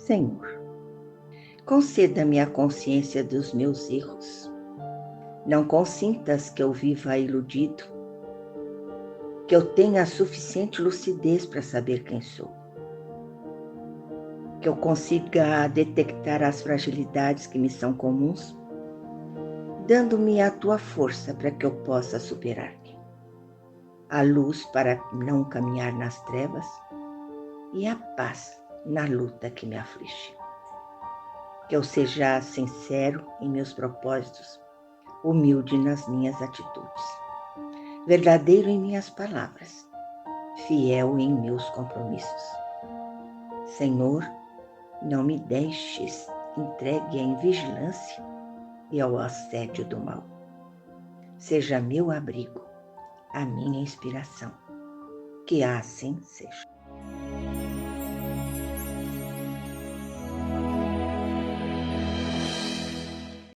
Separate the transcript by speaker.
Speaker 1: Senhor, conceda-me a consciência dos meus erros. Não consintas que eu viva iludido, que eu tenha suficiente lucidez para saber quem sou, que eu consiga detectar as fragilidades que me são comuns, dando-me a tua força para que eu possa superar-me, a luz para não caminhar nas trevas e a paz na luta que me aflige. Que eu seja sincero em meus propósitos, humilde nas minhas atitudes, verdadeiro em minhas palavras, fiel em meus compromissos. Senhor, não me deixes entregue à invigilância e ao assédio do mal. Seja meu abrigo, a minha inspiração. Que assim seja.